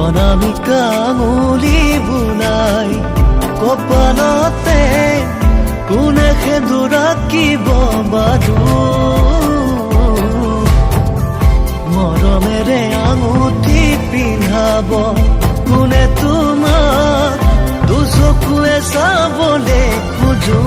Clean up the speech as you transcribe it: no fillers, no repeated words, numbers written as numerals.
অনামিকা আঙুলি বুলাই কপালতে কোনে সেন্দুৰ আঁকিব বাদু মৰমেৰে আঙুঠি পিন্ধাব কোনে তোমাক দুচকুৱে চাবলে খোজো